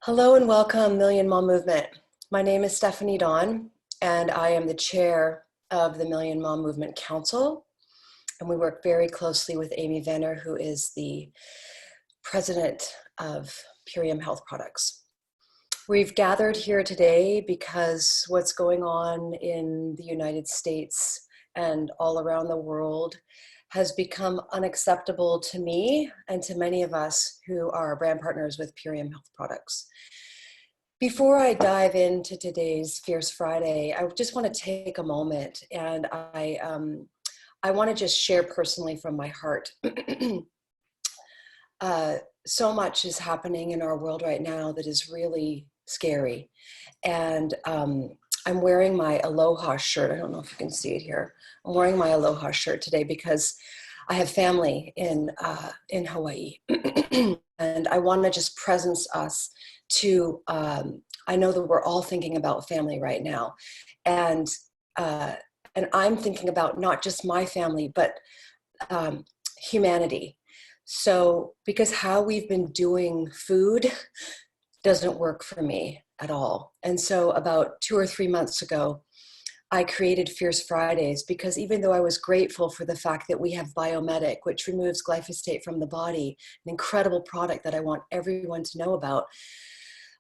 Hello and welcome, Million Mom Movement. My name is Stephanie Dawn, and I am the chair of the Million Mom Movement Council. And we work very closely with Amy Venner, who is the president of Purium Health Products. We've gathered here today because what's going on in the United States and all around the world has become unacceptable to me and to many of us who are brand partners with Purium Health Products. Before I dive into today's Fierce Friday, I just want to take a moment and I want to just share personally from my heart. So much is happening in our world right now that is really scary. And I'm wearing my Aloha shirt. I don't know if you can see it here. I'm wearing my Aloha shirt today because I have family in Hawaii. And I want to just presence us to, I know that we're all thinking about family right now. And I'm thinking about not just my family, but humanity. So, because how we've been doing food doesn't work for me at all. And so about 2 or 3 months ago, I created Fierce Fridays because even though I was grateful for the fact that we have Biomedic, which removes glyphosate from the body, an incredible product that I want everyone to know about,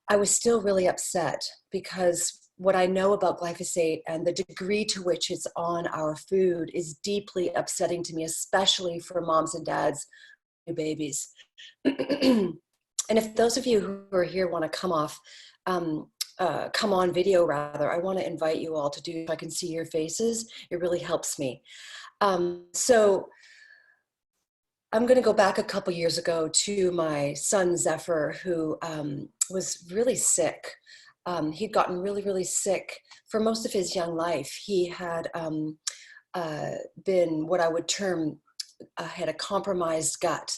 I was still really upset because what I know about glyphosate and the degree to which it's on our food is deeply upsetting to me, especially for moms and dads, new babies. And if those of you who are here want to come on video rather, I want to invite you all to do, if I can see your faces, it really helps me. So I'm going to go back a couple years ago to my son Zephyr, who was really sick. He'd gotten really, really sick for most of his young life. He had been what I would term had a compromised gut.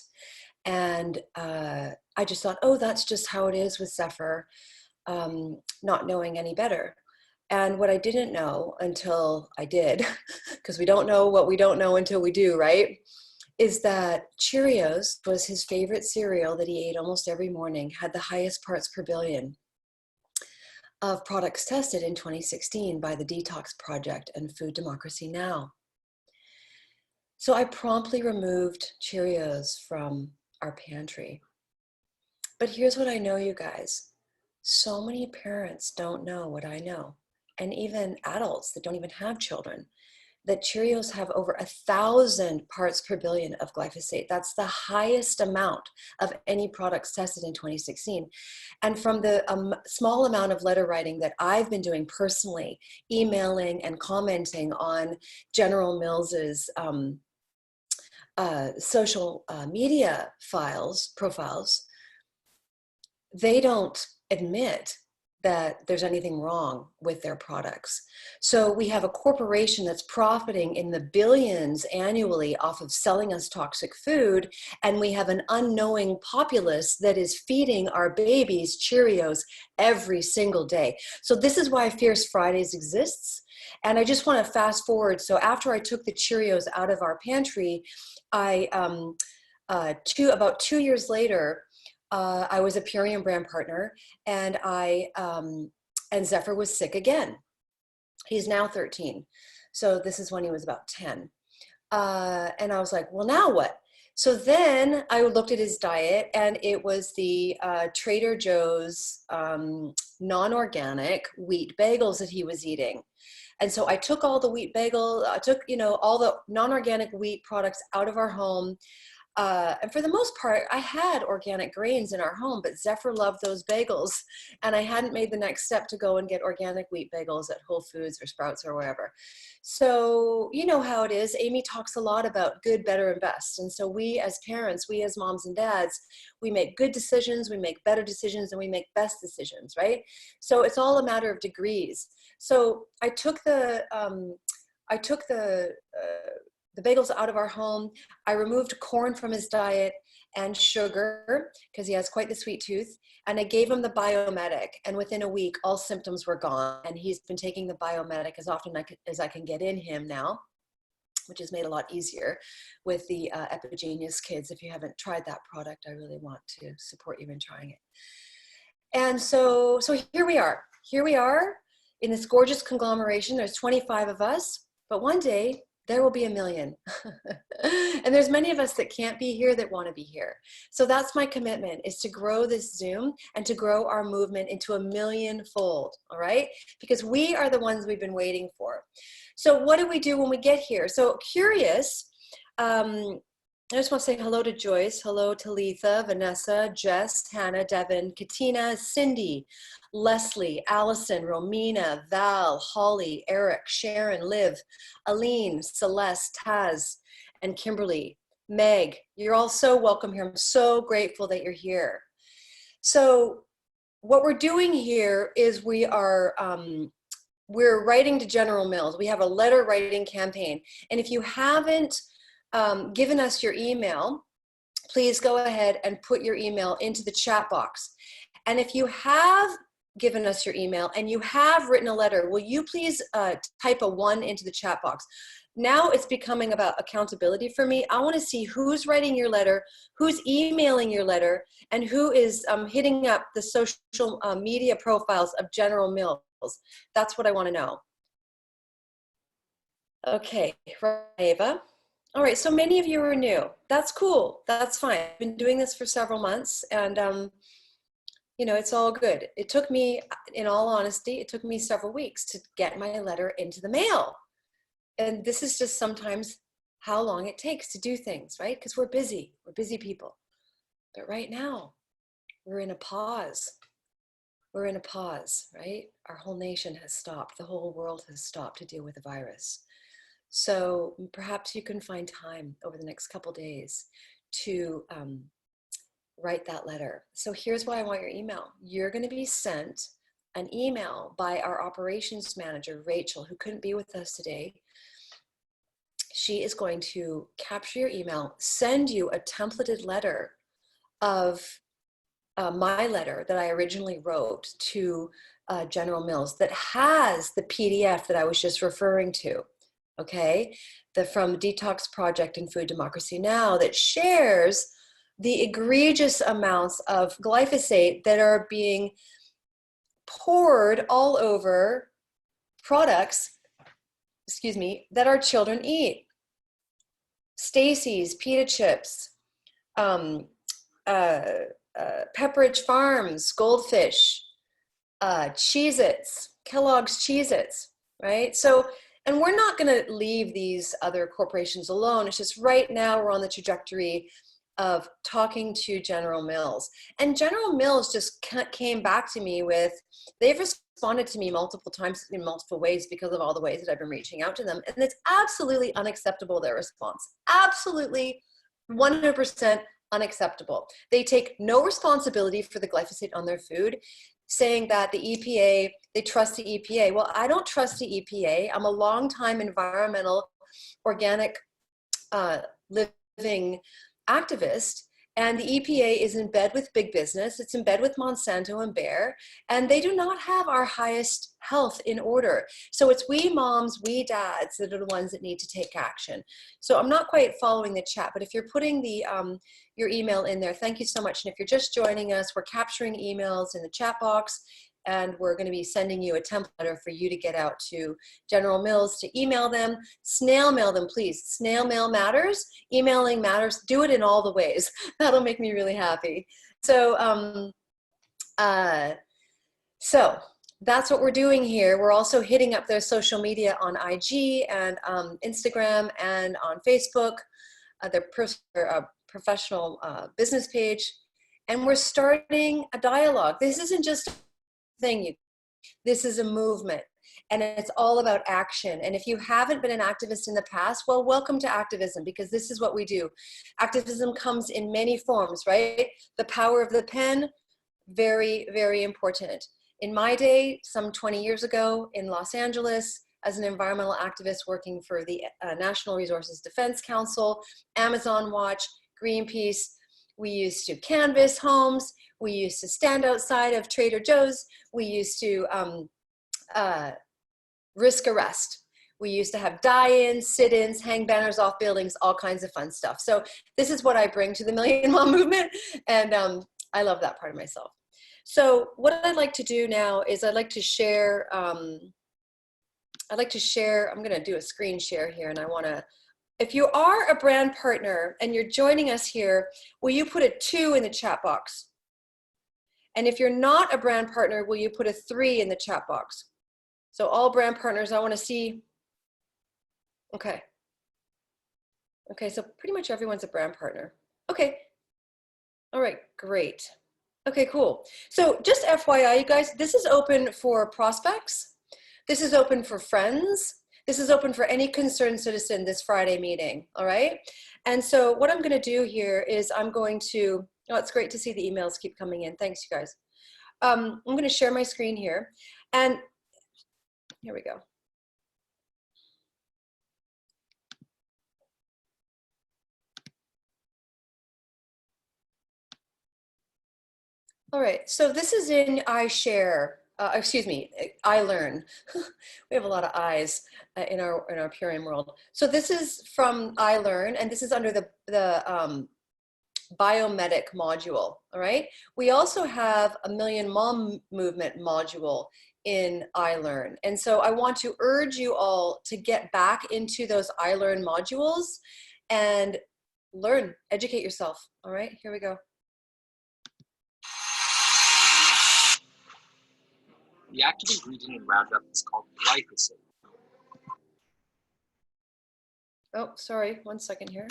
And I just thought, oh, that's just how it is with Zephyr, not knowing any better. And what I didn't know until I did, because we don't know what we don't know until we do, right? Is that Cheerios was his favorite cereal that he ate almost every morning, had the highest parts per billion of products tested in 2016 by the Detox Project and Food Democracy Now! So I promptly removed Cheerios from our pantry. But here's what I know, you guys. So many parents don't know what I know, and even adults that don't even have children, that Cheerios have over 1,000 parts per billion of glyphosate. That's the highest amount of any products tested in 2016. And from the small amount of letter writing that I've been doing personally, emailing and commenting on General Mills's social media profiles, they don't admit that there's anything wrong with their products. So we have a corporation that's profiting in the billions annually off of selling us toxic food, and we have an unknowing populace that is feeding our babies Cheerios every single day. So this is why Fierce Fridays exists. And I just want to fast forward. So after I took the Cheerios out of our pantry, about 2 years later, I was a Purium brand partner, and and Zephyr was sick again. He's now 13. So this is when he was about 10. And I was like, well, now what? So then I looked at his diet, and it was the Trader Joe's non-organic wheat bagels that he was eating. And so I took all the wheat I took, all the non-organic wheat products out of our home. And for the most part, I had organic grains in our home, but Zephyr loved those bagels. And I hadn't made the next step to go and get organic wheat bagels at Whole Foods or Sprouts or wherever. So you know how it is. Amy talks a lot about good, better, and best. And so we as parents, we as moms and dads, we make good decisions, we make better decisions, and we make best decisions, right? So it's all a matter of degrees. So I took the bagels out of our home. I removed corn from his diet and sugar because he has quite the sweet tooth. And I gave him the Biomedic. And within a week, all symptoms were gone. And he's been taking the Biomedic as often as I can get in him now, which is made a lot easier with the Epigenius kids. If you haven't tried that product, I really want to support you in trying it. And so here we are. Here we are in this gorgeous conglomeration. There's 25 of us, but one day there will be 1 million. And there's many of us that can't be here that want to be here. So that's my commitment, is to grow this Zoom and to grow our movement into 1 million-fold, all right? Because we are the ones we've been waiting for. So what do we do when we get here? So curious, I just want to say hello to Joyce, hello to Letha, Vanessa, Jess, Hannah, Devin, Katina, Cindy, Leslie, Allison, Romina, Val, Holly, Eric, Sharon, Liv, Aline, Celeste, Taz, and Kimberly. Meg, you're all so welcome here. I'm so grateful that you're here. So what we're doing here is we're writing to General Mills. We have a letter writing campaign. And if you haven't given us your email, please go ahead and put your email into the chat box. And if you have given us your email and you have written a letter, will you please type a 1 into the chat box? Now it's becoming about accountability for me. I want to see who's writing your letter, who's emailing your letter, and who is hitting up the social media profiles of General Mills. That's what I want to know. Okay, Eva. All right, so many of you are new. That's cool. That's fine. I've been doing this for several months, and you know, it's all good. It took me, in all honesty, it took me several weeks to get my letter into the mail. And this is just sometimes how long it takes to do things, right? Because we're busy people. But right now, we're in a pause. We're in a pause, right? Our whole nation has stopped. The whole world has stopped to deal with the virus. So perhaps you can find time over the next couple days to write that letter. So here's why I want your email. You're going to be sent an email by our operations manager, Rachel, who couldn't be with us today. She is going to capture your email, send you a templated letter of my letter that I originally wrote to General Mills that has the PDF that I was just referring to. Okay, from Detox Project and Food Democracy Now, that shares the egregious amounts of glyphosate that are being poured all over products, excuse me, that our children eat. Stacy's pita chips, Pepperidge Farms, Goldfish, Cheez-Its, Kellogg's Cheez-Its, right? So, and we're not going to leave these other corporations alone. It's just right now we're on the trajectory of talking to General Mills. And General Mills just came back to me with, they've responded to me multiple times in multiple ways because of all the ways that I've been reaching out to them. And it's absolutely unacceptable, their response. Absolutely 100% unacceptable. They take no responsibility for the glyphosate on their food, saying that the EPA, they trust the EPA. Well, I don't trust the EPA. I'm a longtime environmental, organic living activist, and the EPA is in bed with big business. It's in bed with Monsanto and Bayer, and they do not have our highest health in order. So it's we moms, we dads that are the ones that need to take action. So I'm not quite following the chat, but if you're putting the your email in there, thank you so much. And if you're just joining us, we're capturing emails in the chat box, and we're going to be sending you a template for you to get out to General Mills to email them, snail mail them, please. Snail mail matters, emailing matters. Do it in all the ways. That'll make me really happy. So, so that's what we're doing here. We're also hitting up their social media on IG and Instagram and on Facebook, their professional business page. And we're starting a dialogue. This isn't just a thing. This is a movement, and it's all about action. And if you haven't been an activist in the past, well, welcome to activism, because this is what we do. Activism comes in many forms, right? The power of the pen, very, very important. In my day, some 20 years ago in Los Angeles, as an environmental activist working for the National Resources Defense Council, Amazon Watch, Greenpeace, we used to canvass homes. We used to stand outside of Trader Joe's. We used to risk arrest. We used to have die-ins, sit-ins, hang banners off buildings, all kinds of fun stuff. So this is what I bring to the Million Mom movement, and I love that part of myself. So what I'd like to do now is I'd like to share, I'm going to do a screen share here, and I want to, if you are a brand partner and you're joining us here, will you put a 2 in the chat box? And if you're not a brand partner, will you put a 3 in the chat box? So all brand partners, I want to see. Okay. Okay, so pretty much everyone's a brand partner. Okay. All right, great. Okay, cool. So just FYI, you guys, this is open for prospects. This is open for friends. This is open for any concerned citizen this Friday meeting, all right? And so what I'm gonna do here is I'm going to, oh, it's great to see the emails keep coming in. Thanks, you guys. I'm gonna share my screen here. And here we go. All right, so this is in iShare, iLearn. We have a lot of I's in our Purium world. So this is from iLearn, and this is under the biomedic module, all right? We also have a Million Mom Movement module in iLearn. And so I want to urge you all to get back into those iLearn modules and learn, educate yourself, all right? Here we go. The active ingredient in Roundup is called glyphosate. Oh, sorry, 1 second here.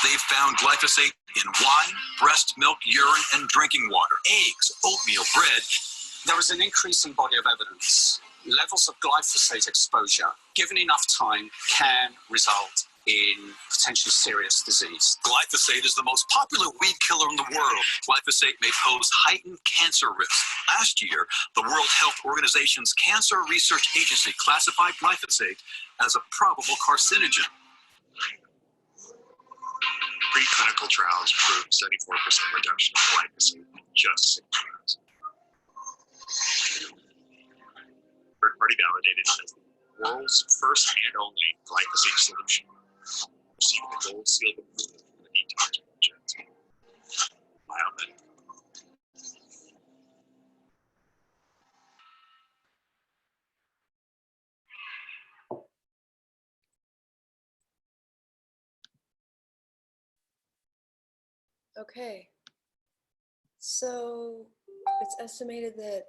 They've found glyphosate in wine, breast milk, urine, and drinking water, eggs, oatmeal, bread. There is an increasing body of evidence. Levels of glyphosate exposure, given enough time, can result in potentially serious disease. Glyphosate is the most popular weed killer in the world. Glyphosate may pose heightened cancer risk. Last year, the World Health Organization's Cancer Research Agency classified glyphosate as a probable carcinogen. Preclinical trials proved 74% reduction of glyphosate in just 6 months. Third-party validated as the world's first and only glyphosate solution, receiving the gold seal of approval from the Detox Project. Biomedic. Okay, so it's estimated that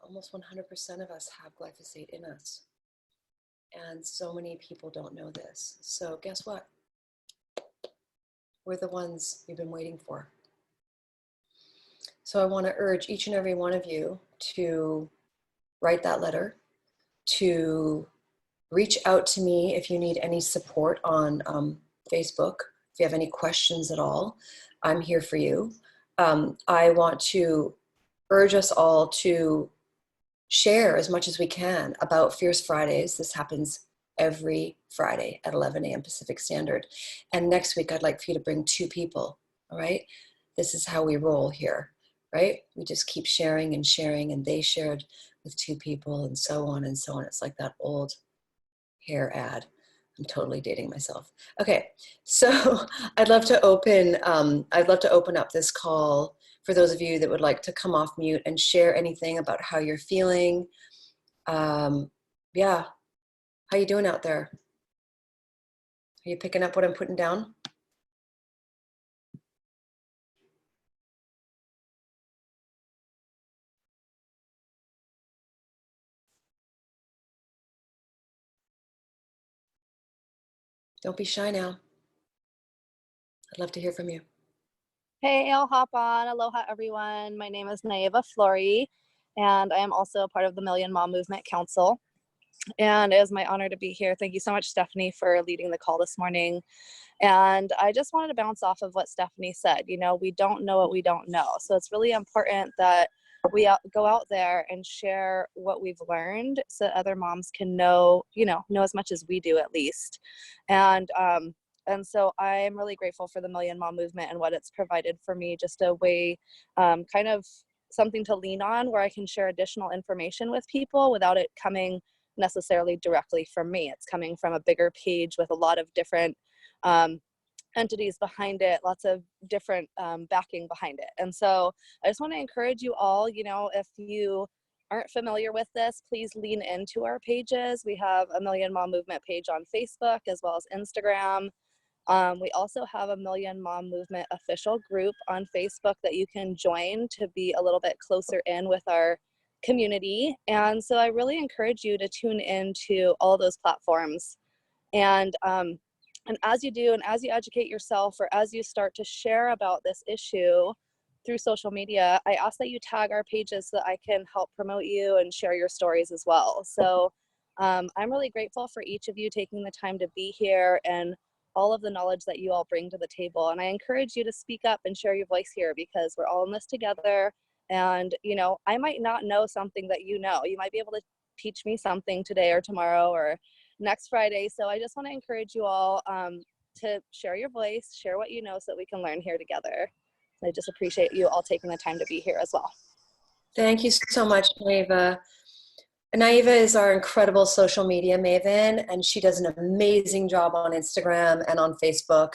almost 100% of us have glyphosate in us. And so many people don't know this. So guess what? We're the ones you've been waiting for. So I want to urge each and every one of you to write that letter, to reach out to me if you need any support on Facebook. If you have any questions at all, I'm here for you. I want to urge us all to share as much as we can about Fierce Fridays. This happens every Friday at 11 a.m. Pacific Standard. And next week, I'd like for you to bring 2 people, all right? This is how we roll here, right? We just keep sharing, and they shared with 2 people, and so on and so on. It's like that old hair ad. I'm totally dating myself. Okay, so I'd love to open up this call for those of you that would like to come off mute and share anything about how you're feeling. Yeah, how you doing out there? Are you picking up what I'm putting down? Don't be shy now. I'd love to hear from you. Hey, I'll hop on. Aloha, everyone. My name is Naiva Flory, and I am also a part of the Million Mom Movement Council. And it is my honor to be here. Thank you so much, Stephanie, for leading the call this morning. And I just wanted to bounce off of what Stephanie said. You know, we don't know what we don't know. So it's really important that we go out there and share what we've learned so that other moms can know as much as we do at least. And so I'm really grateful for the Million Mom Movement and what it's provided for me, just a way, kind of something to lean on where I can share additional information with people without it coming necessarily directly from me. It's coming from a bigger page with a lot of different entities behind it, lots of different backing behind it. And so I just want to encourage you all, you know, if you aren't familiar with this, please lean into our pages. We have a Million Mom Movement page on Facebook as well as Instagram. We also have a Million Mom Movement official group on Facebook that you can join to be a little bit closer in with our community. And so I really encourage you to tune into all those platforms. And as you do, and as you educate yourself, or as you start to share about this issue through social media, I ask that you tag our pages so that I can help promote you and share your stories as well. So I'm really grateful for each of you taking the time to be here and all of the knowledge that you all bring to the table. And I encourage you to speak up and share your voice here, because we're all in this together. And, you know, I might not know something that you know. You might be able to teach me something today or tomorrow or next Friday. So I just want to encourage you all to share your voice, share what you know, so that we can learn here together. I just appreciate you all taking the time to be here as well. Thank you so much, Naiva. Naiva is our incredible social media maven, and she does an amazing job on Instagram and on Facebook.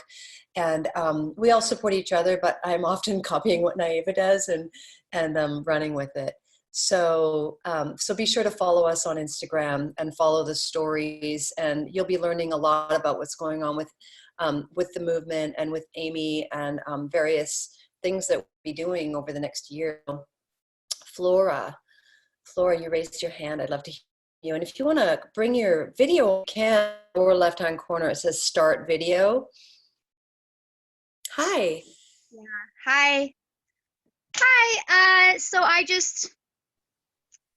And we all support each other, but I'm often copying what Naiva does and running with it. So, so be sure to follow us on Instagram and follow the stories, and you'll be learning a lot about what's going on with the movement and with Amy and various things that we'll be doing over the next year. Flora, you raised your hand. I'd love to hear you. And if you want to bring your video, you can. Lower left-hand corner, it says start video. Hi. Yeah. Hi. Hi. So I just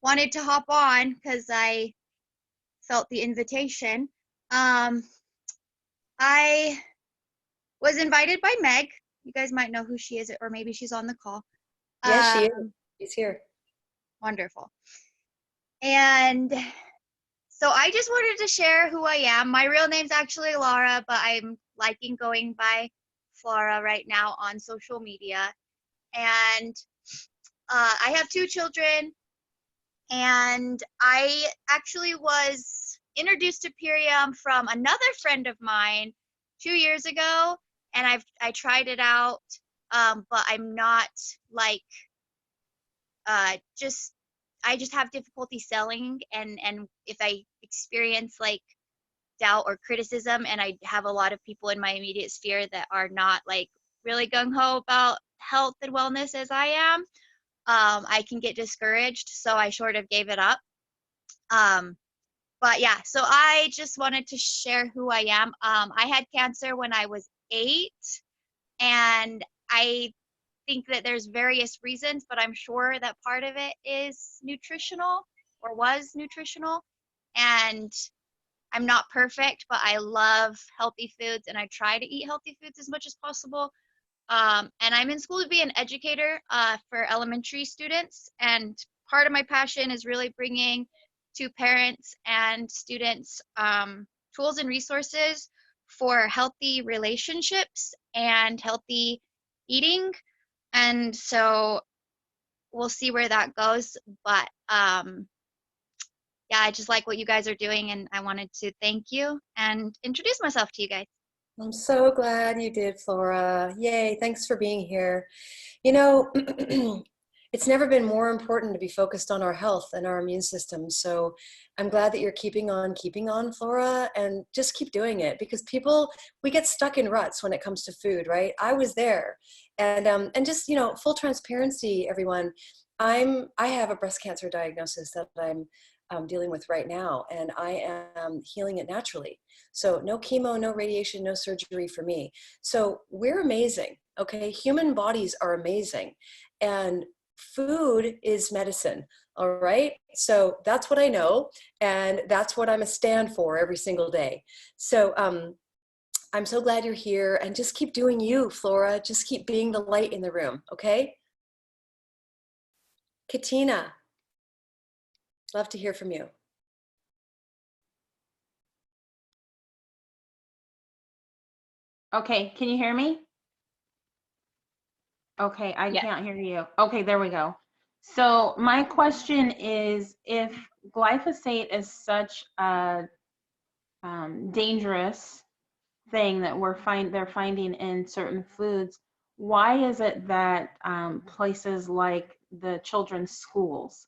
wanted to hop on because I felt the invitation. I was invited by Meg. You guys might know who she is, or maybe she's on the call. Yes, she is. She's here. Wonderful. And so I just wanted to share who I am. My real name's actually Laura, but I'm liking going by Flora right now on social media. And I have 2 children, and I actually was introduced to Pirium from another friend of mine 2 years ago, and I tried it out, but I'm not like I just have difficulty selling, and if I experience like doubt or criticism, and I have a lot of people in my immediate sphere that are not like really gung-ho about health and wellness as I am, I can get discouraged, so I sort of gave it up. But yeah, so I just wanted to share who I am. I had cancer when I was 8, and I think that there's various reasons, but I'm sure that part of it is nutritional, or was nutritional. And I'm not perfect, but I love healthy foods, and I try to eat healthy foods as much as possible. And I'm in school to be an educator for elementary students, and part of my passion is really bringing to parents and students tools and resources for healthy relationships and healthy eating. And so we'll see where that goes. But yeah, I just like what you guys are doing, and I wanted to thank you and introduce myself to you guys. I'm so glad you did, Flora. Yay, thanks for being here. You know, it's never been more important to be focused on our health and our immune system. So I'm glad that you're keeping on, Flora, and just keep doing it, because we get stuck in ruts when it comes to food, right? I was there. And just, you know, full transparency, everyone, I have a breast cancer diagnosis that I'm dealing with right now, and I am healing it naturally. So no chemo, no radiation, no surgery for me. So we're amazing, okay? Human bodies are amazing, and food is medicine, all right? So that's what I know, and that's what I'm a stand for every single day. So I'm so glad you're here, and just keep doing you, Flora. Just keep being the light in the room, okay? Katina, love to hear from you. Okay, can you hear me? Okay, I can't hear you. Okay, there we go. So my question is, if glyphosate is such a dangerous thing that they're finding in certain foods, why is it that places like the children's schools,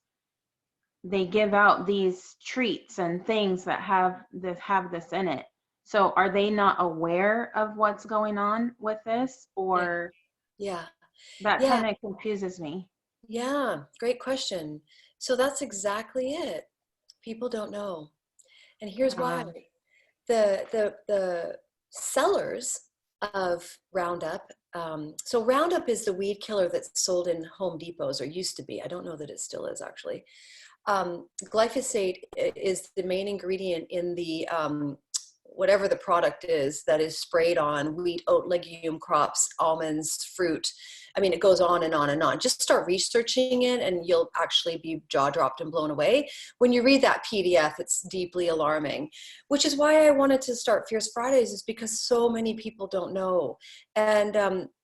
they give out these treats and things that have this in it? So are they not aware of what's going on with this, or Yeah. that Yeah. kind of confuses me? Yeah. Great question. So that's exactly it. People don't know. And here's why. The sellers of Roundup, so Roundup is the weed killer that's sold in Home Depots, or used to be. I don't know that it still is, actually. Glyphosate is the main ingredient in the whatever the product is that is sprayed on wheat, oat, legume crops, almonds, fruit. I mean, it goes on and on and on. Just start researching it and you'll actually be jaw dropped and blown away. When you read that PDF, it's deeply alarming, which is why I wanted to start Fierce Fridays, is because so many people don't know. And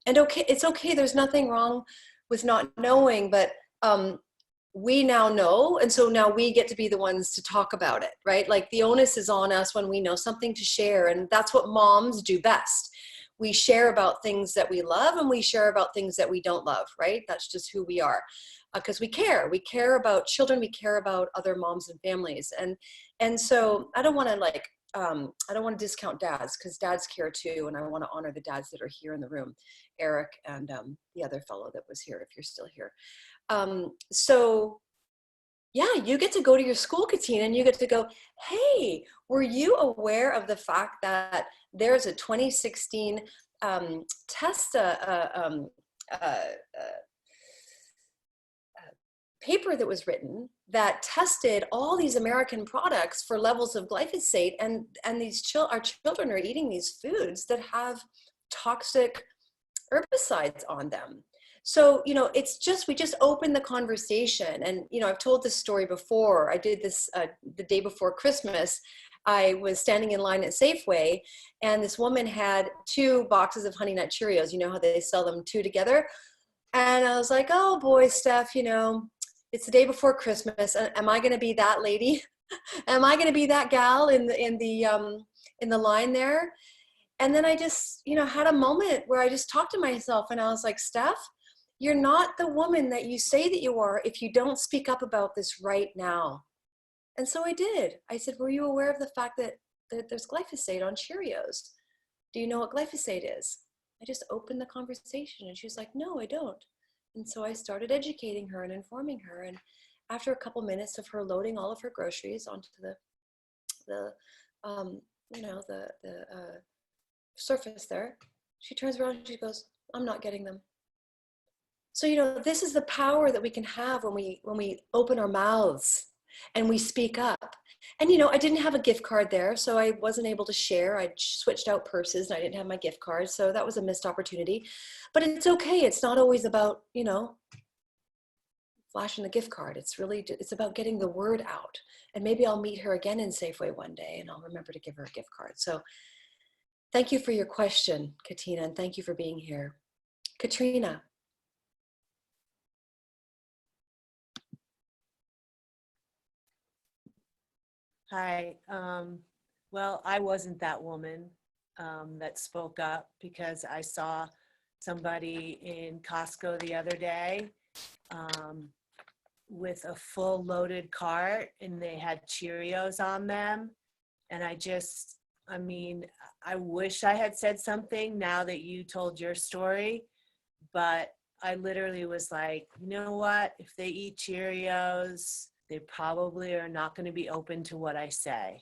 okay, it's okay. There's nothing wrong with not knowing, but we now know, and so now we get to be the ones to talk about it, right? Like the onus is on us when we know something to share, and that's what moms do best. We share about things that we love, and we share about things that we don't love, right? That's just who we are, because we care about children, we care about other moms and families, and so I don't want to I don't want to discount dads, because dads care too, and I want to honor the dads that are here in the room, Eric and the other fellow that was here, if you're still here. So yeah, you get to go to your school, Katina, and you get to go, hey, were you aware of the fact that there's a 2016 paper that was written that tested all these American products for levels of glyphosate, and our children are eating these foods that have toxic herbicides on them. So, it's just, we just open the conversation. And, I've told this story before. I did this the day before Christmas. I was standing in line at Safeway, and this woman had 2 boxes of Honey Nut Cheerios. You know how they sell them 2 together? And I was like, oh boy, Steph, it's the day before Christmas. Am I going to be that lady? Am I going to be that gal in the line there? And then I just, had a moment where I just talked to myself, and I was like, Steph, you're not the woman that you say that you are if you don't speak up about this right now. And so I did. I said, were you aware of the fact that there's glyphosate on Cheerios? Do you know what glyphosate is? I just opened the conversation, and she was like, no, I don't. And so I started educating her and informing her. And after a couple minutes of her loading all of her groceries onto the surface there, she turns around and she goes, I'm not getting them. So, this is the power that we can have when we open our mouths and we speak up. And, I didn't have a gift card there, so I wasn't able to share. I switched out purses and I didn't have my gift card. So that was a missed opportunity, but it's okay. It's not always about, flashing the gift card. It's about getting the word out. And maybe I'll meet her again in Safeway one day and I'll remember to give her a gift card. So thank you for your question, Katina, and thank you for being here. Katrina. Hi. Well, I wasn't that woman that spoke up, because I saw somebody in Costco the other day with a full loaded cart, and they had Cheerios on them. And I wish I had said something now that you told your story, but I literally was like, you know what? If they eat Cheerios, they probably are not going to be open to what I say.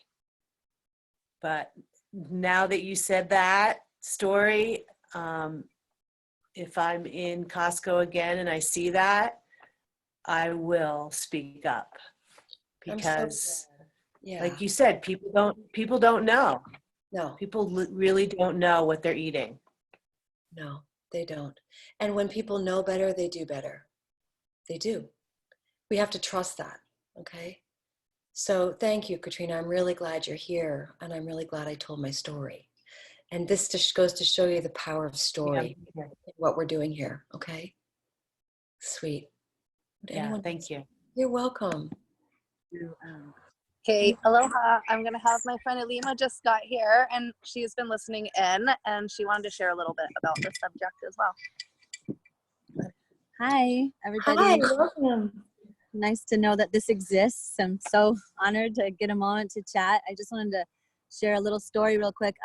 But now that you said that story, if I'm in Costco again and I see that, I will speak up, because like you said, people don't know. No. People really don't know what they're eating. No, they don't. And when people know better, they do better. They do. We have to trust that. Okay. So thank you, Katrina. I'm really glad you're here, and I'm really glad I told my story. And this just goes to show you the power of story, what we're doing here. Okay. Sweet. Yeah, thank you. You're welcome. Okay, aloha. I'm going to have my friend Alima just got here, and she's been listening in, and she wanted to share a little bit about the subject as well. Hi, everybody. Hi, welcome. Nice to know that this exists. I'm so honored to get a moment to chat. I just wanted to share a little story real quick.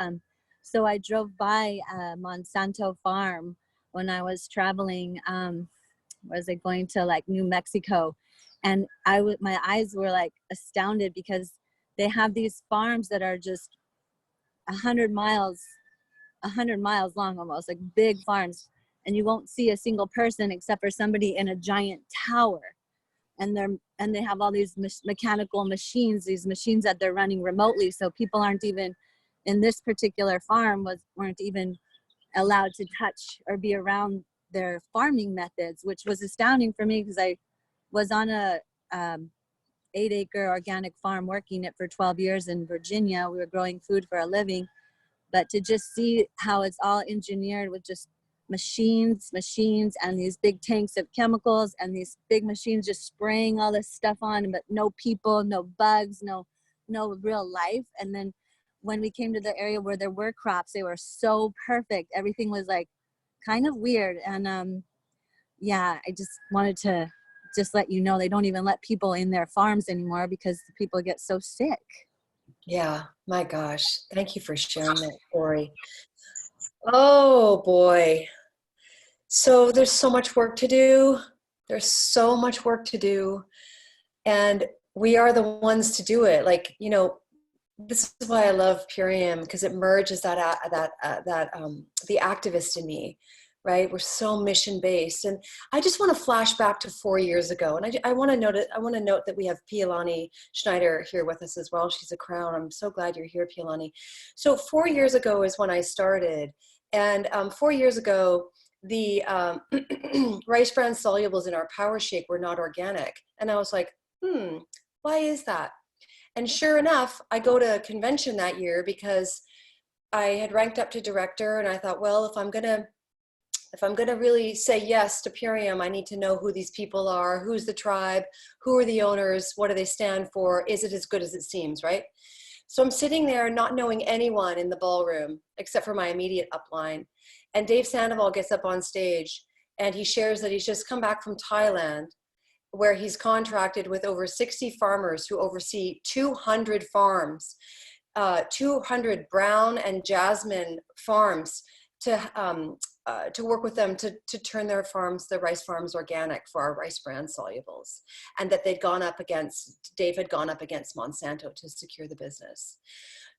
So I drove by Monsanto farm when I was traveling. Was I going to like New Mexico? And my eyes were like astounded because they have these farms that are just 100 miles long, almost like big farms. And you won't see a single person except for somebody in a giant tower. And they have all these mechanical machines, these machines that they're running remotely. So people aren't even, in this particular farm, weren't even allowed to touch or be around their farming methods, which was astounding for me because I was on a 8-acre organic farm working it for 12 years in Virginia. We were growing food for a living, but to just see how it's all engineered with just machines and these big tanks of chemicals and these big machines just spraying all this stuff on, but no people, no bugs, no real life. And then when we came to the area where there were crops, they were so perfect. Everything was like kind of weird. And yeah, I just wanted to just let you know they don't even let people in their farms anymore because the people get so sick. Yeah, my gosh. Thank you for sharing that story. Oh boy. So there's so much work to do. There's so much work to do. And we are the ones to do it. Like, you know, this is why I love Purium, because it merges the activist in me, right? We're so mission-based. And I just want to flash back to 4 years ago. And I want to note that we have Pialani Schneider here with us as well. She's a crown. I'm so glad you're here, Pialani. So 4 years ago is when I started. And 4 years ago, the rice bran solubles in our power shake were not organic. And I was like, why is that? And sure enough, I go to a convention that year because I had ranked up to director, and I thought, well, if I'm gonna really say yes to Purium, I need to know who these people are, who's the tribe, who are the owners, what do they stand for, is it as good as it seems, right? So I'm sitting there not knowing anyone in the ballroom except for my immediate upline. And Dave Sandoval gets up on stage and he shares that he's just come back from Thailand, where he's contracted with over 60 farmers who oversee 200 farms, 200 brown and jasmine farms to work with them to turn their rice farms organic for our rice bran solubles. And that Dave had gone up against Monsanto to secure the business.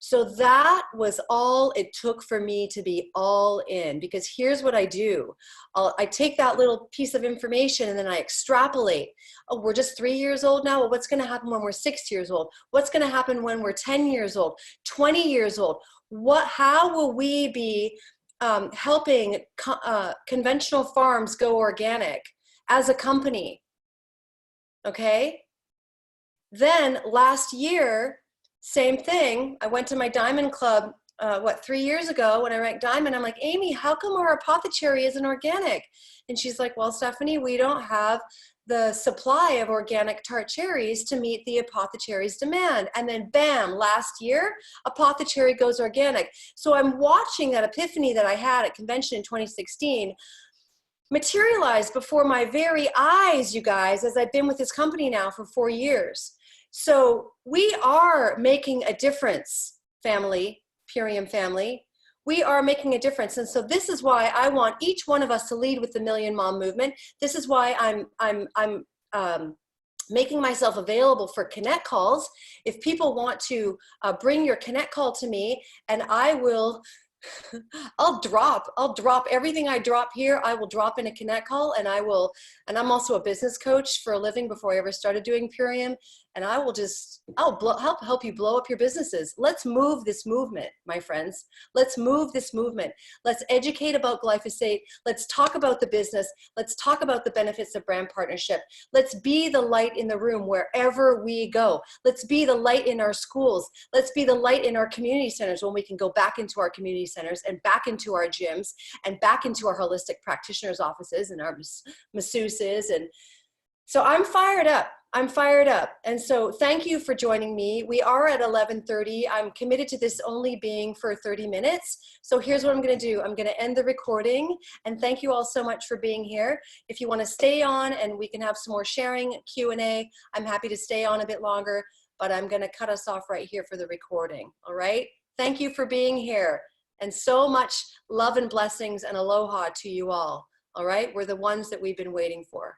So that was all it took for me to be all in, because here's what I do. I take that little piece of information and then I extrapolate. Oh, we're just 3 years old now. Well, what's going to happen when we're 6 years old? What's going to happen when we're 10 years old, 20 years old? How will we be helping conventional farms go organic as a company? Okay. Then last year, same thing. I went to my Diamond Club, 3 years ago when I ranked Diamond. I'm like, Amy, how come our apothecary isn't organic? And she's like, well, Stephanie, we don't have the supply of organic tart cherries to meet the apothecary's demand. And then bam, last year, apothecary goes organic. So I'm watching that epiphany that I had at convention in 2016 materialize before my very eyes, you guys, as I've been with this company now for 4 years. So we are making a difference, family, Purium family. We are making a difference. And so this is why I want each one of us to lead with the Million Mom movement. This is why I'm making myself available for connect calls. If people want to bring your connect call to me, and I will, I'll drop everything I drop here. I will drop in a connect call, and I'm also a business coach for a living before I ever started doing Purium. And I'll help you blow up your businesses. Let's move this movement, my friends. Let's move this movement. Let's educate about glyphosate. Let's talk about the business. Let's talk about the benefits of brand partnership. Let's be the light in the room wherever we go. Let's be the light in our schools. Let's be the light in our community centers when we can go back into our community centers and back into our gyms and back into our holistic practitioners' offices and our masseuses. And so I'm fired up. I'm fired up. And so thank you for joining me. We are at 11:30. I'm committed to this only being for 30 minutes. So here's what I'm going to do. I'm going to end the recording. And thank you all so much for being here. If you want to stay on and we can have some more sharing, Q&A, I'm happy to stay on a bit longer, but I'm going to cut us off right here for the recording. All right. Thank you for being here. And so much love and blessings and aloha to you all. All right. We're the ones that we've been waiting for.